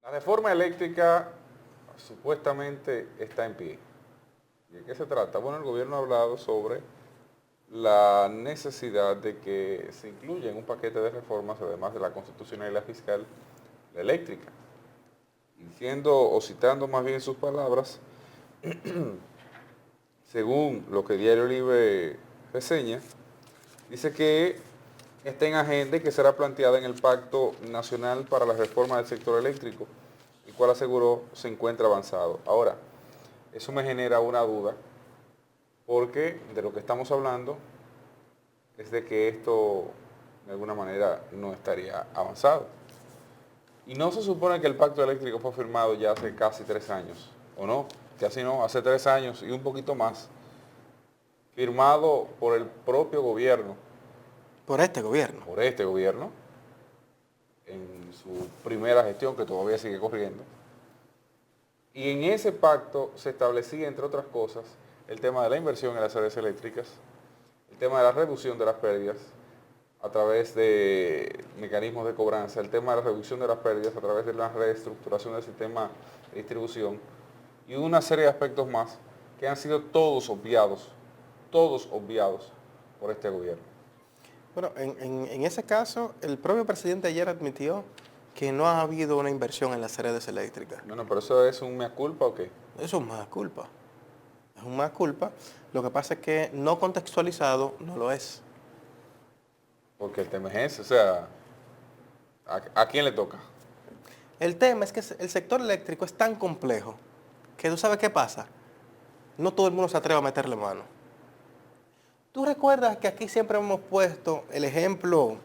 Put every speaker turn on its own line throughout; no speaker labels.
La reforma eléctrica supuestamente está en pie. ¿Y de qué se trata? Bueno, el gobierno ha hablado sobre la necesidad de que se incluya en un paquete de reformas, además de la constitucional y la fiscal, la eléctrica. Diciendo o citando más bien sus palabras, según lo que Diario Libre reseña, dice que está en agenda y que será planteada en el Pacto Nacional para la Reforma del Sector Eléctrico, el cual aseguró se encuentra avanzado. Ahora, eso me genera una duda, porque de lo que estamos hablando es de que esto de alguna manera no estaría avanzado. Y no se supone que el pacto eléctrico fue firmado ya hace casi 3 años, ¿o no? Casi no, hace 3 años y un poquito más. Firmado por el propio gobierno.
Por este gobierno.
Por este gobierno, en su primera gestión, que todavía sigue corriendo. Y en ese pacto se establecía, entre otras cosas, el tema de la inversión en las redes eléctricas, el tema de la reducción de las pérdidas a través de mecanismos de cobranza, el tema de la reducción de las pérdidas a través de la reestructuración del sistema de distribución y una serie de aspectos más que han sido todos obviados por este gobierno.
Bueno, en ese caso, el propio presidente ayer admitió que no ha habido una inversión en las redes eléctricas.
Bueno, pero ¿eso es un mea culpa o qué?
Eso es más culpa. Es un más culpa. Lo que pasa es que no contextualizado no lo es.
Porque el tema es ese, o sea, ¿a quién le toca?
El tema es que el sector eléctrico es tan complejo que tú sabes qué pasa. No todo el mundo se atreve a meterle mano. ¿Tú recuerdas que aquí siempre hemos puesto el ejemplo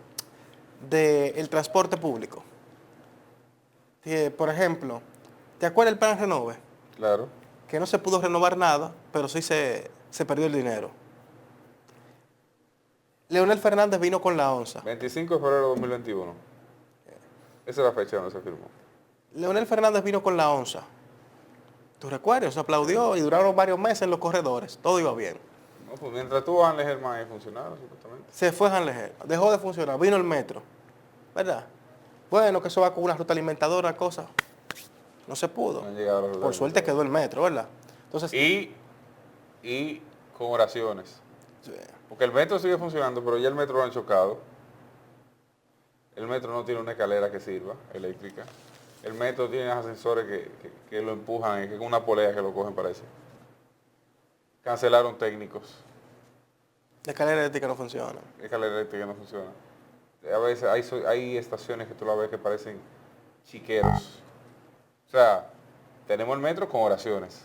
del transporte público? Por ejemplo, ¿te acuerdas del plan Renove?
Claro.
Que no se pudo renovar nada, pero sí se perdió el dinero. Leonel Fernández vino con la onza.
25 de febrero de 2021. Esa es la fecha donde se firmó.
Leonel Fernández vino con la onza. ¿Tú recuerdas? Se aplaudió y duraron varios meses en los corredores. Todo iba bien.
No, pues mientras tú Ángel Germán funcionaba, supuestamente.
Se fue Jan Lejer, dejó de funcionar, vino el metro. ¿Verdad? Bueno, que eso va con una ruta alimentadora, cosa. No se pudo.
No han llegado los
Por
resultados.
suerte quedó el metro, ¿verdad? Entonces,
Y con oraciones.
sí,
Porque el metro sigue funcionando, pero ya el metro lo han chocado. El metro no tiene una escalera que sirva, eléctrica. El metro tiene ascensores que lo empujan, que con una polea que lo cogen, parece. Cancelaron técnicos.
la escalera eléctrica no funciona.
La escalera eléctrica no funciona. A veces hay estaciones que tú la ves que parecen chiqueros. O sea, tenemos el metro con oraciones.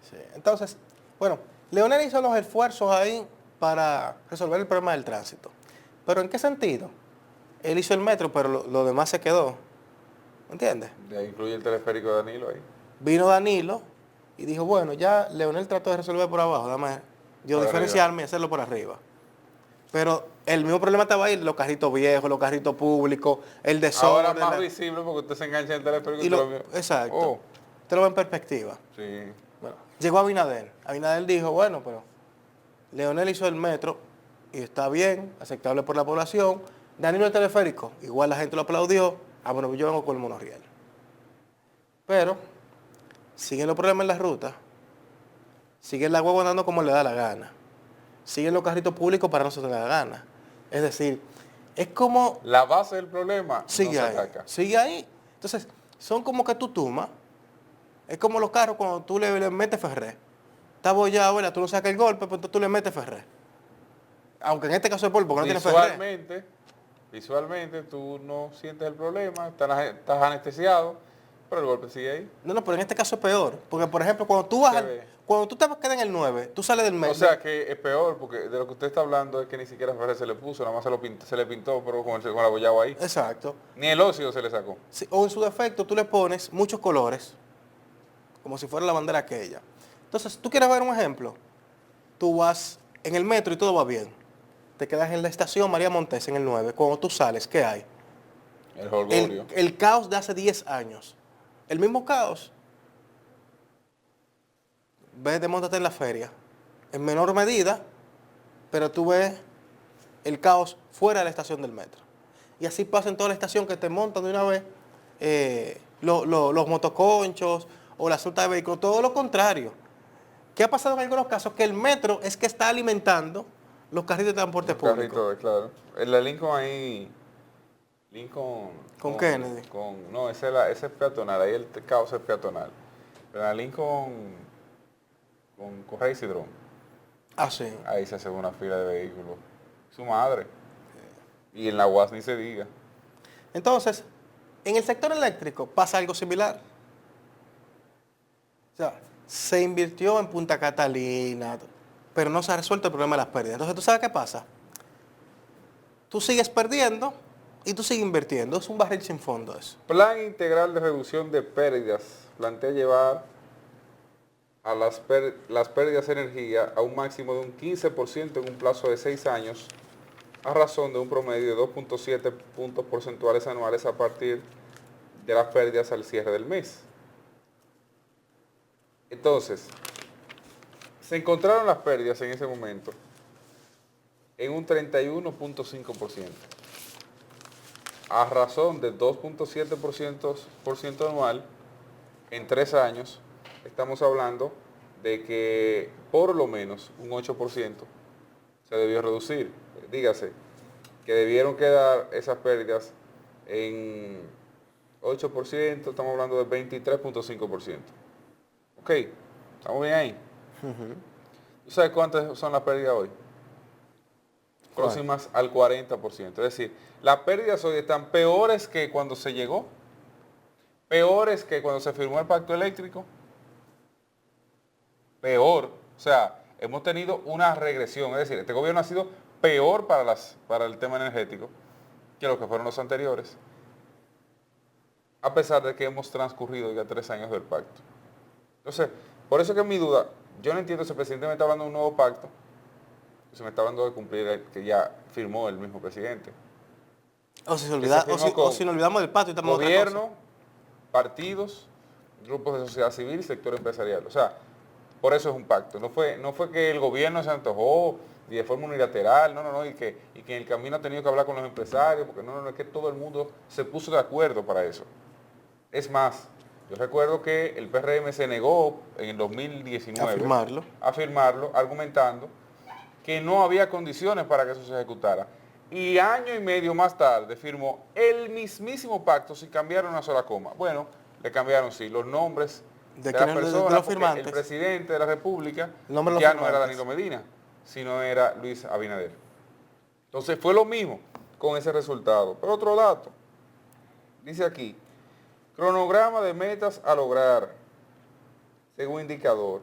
Sí. Entonces, bueno, Leonel hizo los esfuerzos ahí para resolver el problema del tránsito. ¿Pero en qué sentido? Él hizo el metro, pero lo demás se quedó. ¿Me entiendes?
De ahí incluye el teleférico de Danilo ahí.
Vino Danilo y dijo, bueno, ya Leonel trató de resolver por abajo, dame yo
Por
diferenciarme y hacerlo por arriba. Pero el mismo problema estaba ahí, los carritos viejos, los carritos públicos, el desorden.
Ahora más visible porque usted se engancha en el teleférico y
exacto.
Oh,
Te lo ve en perspectiva.
sí.
Bueno, llegó Abinader. Abinader dijo, bueno, pero Leonel hizo el metro y está bien, aceptable por la población. Danilo el teleférico, igual la gente lo aplaudió. Ah, bueno, yo vengo con el monorriel. Pero siguen los problemas en la ruta, siguen la guagua andando como le da la gana, siguen los carritos públicos para no se le da la gana. Es decir, es como...
La base del problema
Sigue
no se
ahí,
ataca.
sigue ahí. Entonces, son como que tú tumas. Es como los carros cuando tú le metes ferré. Está bollado, ¿verdad? Tú no sacas el golpe, pero entonces tú le metes ferré. Aunque en este caso es polvo, porque no tiene ferré.
Visualmente tú no sientes el problema, estás anestesiado, pero el golpe sigue ahí.
No, pero en este caso es peor. Porque, por ejemplo, cuando tú vas cuando tú te quedas en el 9, tú sales del metro.
O sea que es peor, porque de lo que usted está hablando es que ni siquiera ferré se le puso, nada más se le pintó, pero con el abollado ahí.
Exacto.
Ni el óxido se le sacó.
Sí, o en su defecto tú le pones muchos colores, como si fuera la bandera aquella. Entonces, ¿tú quieres ver un ejemplo? Tú vas en el metro y todo va bien. Te quedas en la estación María Montes en el 9. Cuando tú sales, ¿qué hay?
El jolgorio.
El caos de hace 10 años. El mismo caos. Vete, móntate en la feria. En menor medida, pero tú ves el caos fuera de la estación del metro. Y así pasa en toda la estación que te montan de una vez los motoconchos o la ruta de vehículos, todo lo contrario. ¿Qué ha pasado en algunos casos? Que el metro es que está alimentando los carritos de transporte
Los
público.
carritos, claro. En la Lincoln ahí, Lincoln
Con Kennedy.
no, ese es peatonal, ahí el caos es peatonal. Pero en la Lincoln con Rey Cidrón,
Ah, sí.
ahí se hace una fila de vehículos. Su madre. Y en la UAS ni se diga.
Entonces, en el sector eléctrico pasa algo similar. O sea, se invirtió en Punta Catalina, pero no se ha resuelto el problema de las pérdidas. Entonces, ¿tú sabes qué pasa? Tú sigues perdiendo y tú sigues invirtiendo. Es un barril sin fondo eso.
Plan integral de reducción de pérdidas plantea llevar a las pérdidas de energía a un máximo de un 15% en un plazo de 6 años, a razón de un promedio de 2.7 puntos porcentuales anuales a partir de las pérdidas al cierre del mes. Entonces, se encontraron las pérdidas en ese momento en un 31.5%, a razón de 2.7% anual en 3 años. Estamos hablando de que por lo menos un 8% se debió reducir. Dígase que debieron quedar esas pérdidas en 8%, estamos hablando de 23.5%. Ok, estamos bien ahí. ¿Tú sabes cuántas son las pérdidas hoy? Próximas al 40%. Es decir, las pérdidas hoy están peores que cuando se llegó, peores que cuando se firmó el pacto eléctrico, peor. O sea, hemos tenido una regresión. Es decir, este gobierno ha sido peor para el tema energético que lo que fueron los anteriores, a pesar de que hemos transcurrido ya 3 años del pacto. Entonces, por eso que mi duda, yo no entiendo si el presidente me está hablando de un nuevo pacto, se me está hablando de cumplir el que ya firmó el mismo presidente.
O si,
Que se firmó
o si nos olvidamos del pacto y estamos en otra cosa.
Gobierno, partidos, grupos de sociedad civil, sector empresarial. O sea, por eso es un pacto. No fue que el gobierno se antojó y de forma unilateral, no, y que en el camino ha tenido que hablar con los empresarios, porque no, es que todo el mundo se puso de acuerdo para eso. Es más, yo recuerdo que el PRM se negó en el 2019
a
firmarlo, argumentando que no había condiciones para que eso se ejecutara. Y año y medio más tarde firmó el mismísimo pacto sin cambiar una sola coma. Bueno, le cambiaron sí los nombres de las personas, porque el presidente de la República ya no era Danilo Medina, sino era Luis Abinader. Entonces fue lo mismo con ese resultado. Pero otro dato, dice aquí, cronograma de metas a lograr, según indicador,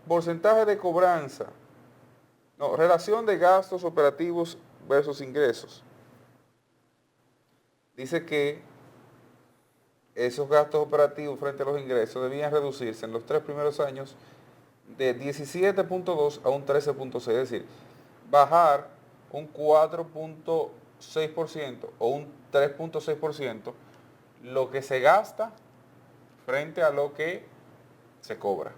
porcentaje de cobranza, relación de gastos operativos versus ingresos. Dice que esos gastos operativos frente a los ingresos debían reducirse en los 3 primeros años de 17.2 a un 13.6, es decir, bajar un 4.6% o un 3.6% lo que se gasta frente a lo que se cobra.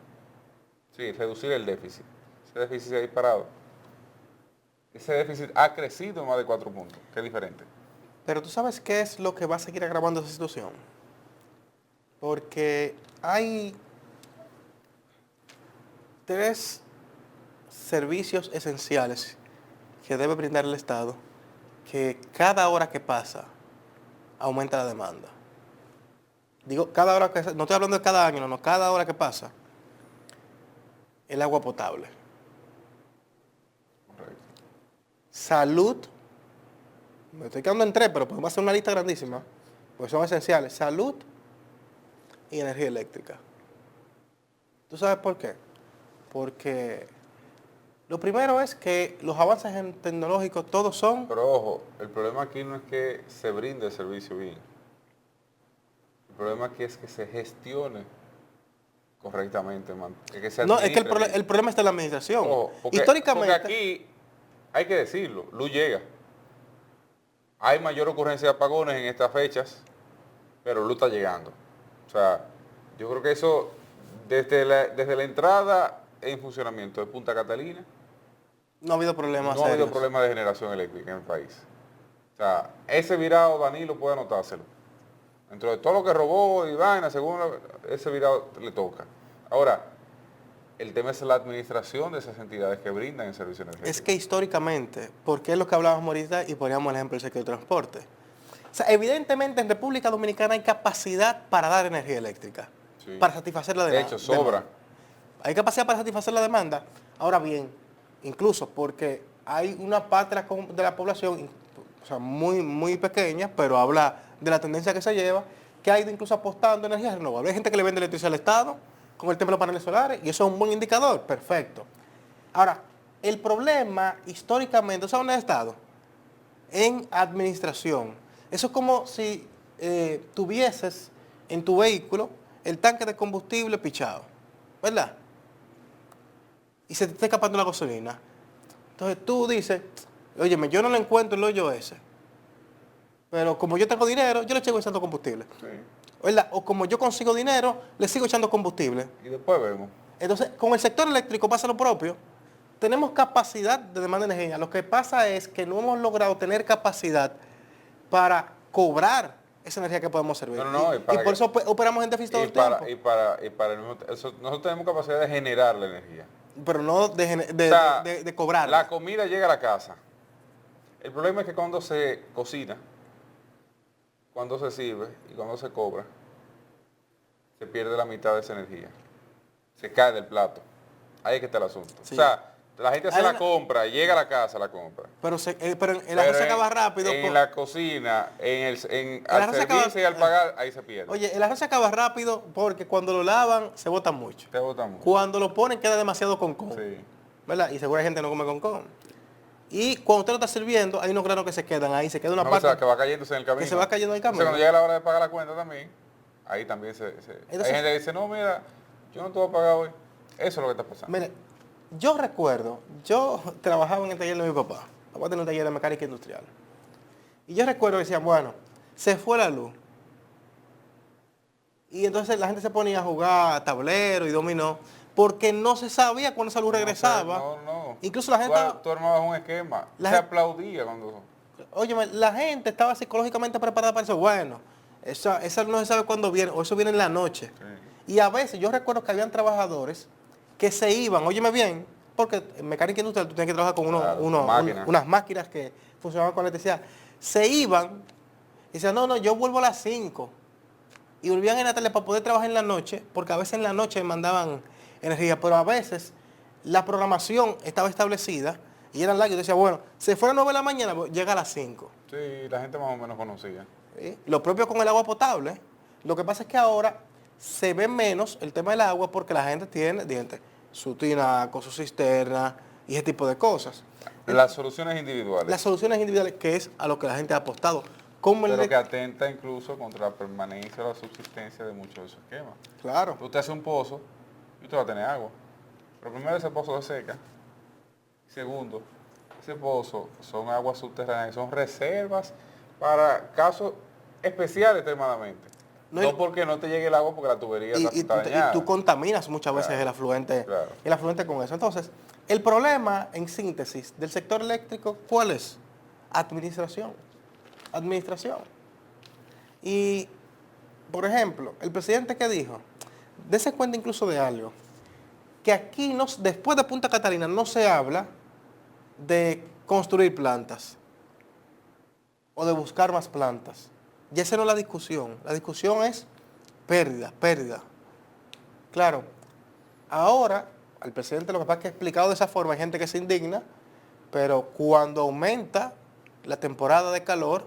Sí, reducir el déficit. Ese déficit se ha disparado. Ese déficit ha crecido más de 4 puntos, que es diferente.
Pero tú sabes qué es lo que va a seguir agravando esa situación. Porque hay 3 servicios esenciales que debe brindar el Estado, que cada hora que pasa aumenta la demanda. Digo, cada hora que, no estoy hablando de cada año, no, cada hora que pasa, el agua potable.
Correcto.
Salud, me estoy quedando en 3, pero podemos hacer una lista grandísima, porque son esenciales. Salud y energía eléctrica. ¿Tú sabes por qué? Porque lo primero es que los avances tecnológicos todos son...
Pero ojo, el problema aquí no es que se brinde el servicio bien. El problema aquí es que se gestione correctamente, que se
No, es que
administre bien.
el problema está en la administración.
Ojo, porque
Históricamente...
aquí, hay que decirlo, luz llega. Hay mayor ocurrencia de apagones en estas fechas, pero luz está llegando. O sea, yo creo que eso, desde la entrada en funcionamiento de Punta Catalina,
no ha habido problemas
no ha habido
serios.
problema de generación eléctrica en el país. O sea, ese virado Danilo puede anotárselo. Dentro de todo lo que robó y vaina, según ese virado le toca. Ahora, el tema es la administración de esas entidades que brindan el servicio energético.
Es que históricamente, porque es lo que hablábamos ahorita y poníamos el ejemplo del sector de transporte. O sea, evidentemente en República Dominicana hay capacidad para dar energía eléctrica,
Sí.
para satisfacer la
De
demanda.
hecho, sobra.
Hay capacidad para satisfacer la demanda. Ahora bien, incluso porque hay una parte de la población, o sea, muy pequeña, pero habla de la tendencia que se lleva, que ha ido incluso apostando a energías renovables. Hay gente que le vende electricidad al Estado con el tema de los paneles solares y eso es un buen indicador, perfecto. Ahora, el problema históricamente, ¿sabes dónde ha estado? En administración. Eso es como si tuvieses en tu vehículo el tanque de combustible pichado, ¿verdad? Y se te está escapando la gasolina. Entonces tú dices, óyeme, yo no le encuentro el hoyo ese, pero como yo tengo dinero, yo le sigo echando combustible.
Sí.
¿Verdad? O como yo consigo dinero, le sigo echando combustible.
Y después vemos.
Entonces, con el sector eléctrico pasa lo propio. Tenemos capacidad de demanda de energía. Lo que pasa es que no hemos logrado tener capacidad para cobrar esa energía que podemos servir.
No,
y por eso operamos en déficit todo el tiempo.
Nosotros tenemos capacidad de generar la energía.
Pero no de cobrar.
La comida llega a la casa. El problema es que cuando se cocina, cuando se sirve y cuando se cobra, se pierde la mitad de esa energía. Se cae del plato. Ahí es que está el asunto.
Sí.
O sea, la gente se la compra, llega a la casa, la compra.
Pero el arroz se acaba rápido.
En la cocina, al
arroz se acaba-
servirse y al pagar, ahí se pierde.
Oye, el arroz se acaba rápido porque cuando lo lavan se bota mucho.
Te bota mucho.
Cuando lo ponen queda demasiado concón.
Sí.
¿Verdad? Y seguro hay gente que no come concón. Y cuando usted lo está sirviendo, hay unos granos que se quedan ahí, se queda una
No,
parte
o sea, que va cayéndose en el camino.
que se va cayendo en el
O sea,
camino.
cuando llega la hora de pagar la cuenta también, ahí también
Entonces-
hay gente que dice, no, mira, yo no te voy a pagar hoy. Eso es lo que está pasando.
Mire, yo recuerdo, yo trabajaba en el taller de mi papá. Papá tenía un taller de mecánica industrial. Y yo recuerdo que decían, bueno, se fue la luz. Y entonces la gente se ponía a jugar tablero y dominó, porque no se sabía cuándo esa luz regresaba.
No.
Incluso la gente...
Tú armabas un esquema.
La
Se
gente-
aplaudía cuando...
Óyeme, la gente estaba psicológicamente preparada para eso. Bueno, esa no se sabe cuándo viene, o eso viene en la noche.
Sí.
Y a veces yo recuerdo que habían trabajadores que se iban, óyeme bien, porque en mecánica industrial tú tienes que trabajar con
Claro,
unas máquinas que funcionaban con electricidad. Se iban y decían, no, yo vuelvo a las 5. Y volvían en la tarde para poder trabajar en la noche, porque a veces en la noche mandaban energía, pero a veces la programación estaba establecida y eran largas. Y yo decía, bueno, se fue a las 9 de la mañana, pues, llega a las 5.
Sí, la gente más o menos conocía.
¿Sí? Lo propio con el agua potable. Lo que pasa es que ahora se ve menos el tema del agua porque la gente tiene su tinaco, su cisterna y ese tipo de cosas.
Las soluciones individuales.
Las soluciones individuales, que es a lo que la gente ha apostado. Como
Pero que atenta incluso contra la permanencia o la subsistencia de muchos de esos esquemas.
Claro.
Usted hace un pozo y usted va a tener agua. Pero primero ese pozo se seca. Segundo, ese pozo son aguas subterráneas, son reservas para casos especiales extremadamente. No porque no te llegue el agua porque la tubería está dañada.
Y tú contaminas muchas veces
Claro,
el afluente con eso. Entonces, el problema, en síntesis, del sector eléctrico, ¿cuál es? Administración. Y, por ejemplo, el presidente que dijo, dése cuenta incluso de algo, que aquí, después de Punta Catalina, no se habla de construir plantas o de buscar más plantas. Y esa no es la discusión. La discusión es pérdida. Claro, ahora, al presidente lo que pasa es que ha explicado de esa forma, hay gente que se indigna, pero cuando aumenta la temporada de calor,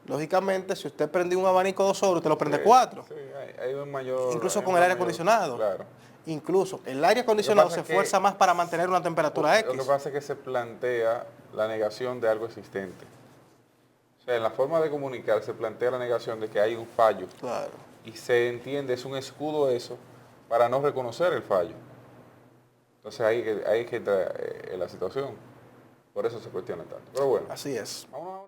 lógicamente, si usted prende un abanico 2 horas, usted lo prende 4.
Sí, hay un mayor...
Incluso con el aire acondicionado.
Claro.
Incluso el aire acondicionado se esfuerza más para mantener una temperatura X.
Lo que pasa es que se plantea la negación de algo existente. O sea, en la forma de comunicar se plantea la negación de que hay un fallo.
Claro.
Y se entiende, es un escudo eso, para no reconocer el fallo. Entonces ahí que entra la situación. Por eso se cuestiona tanto. Pero bueno.
Así es.
Vamos a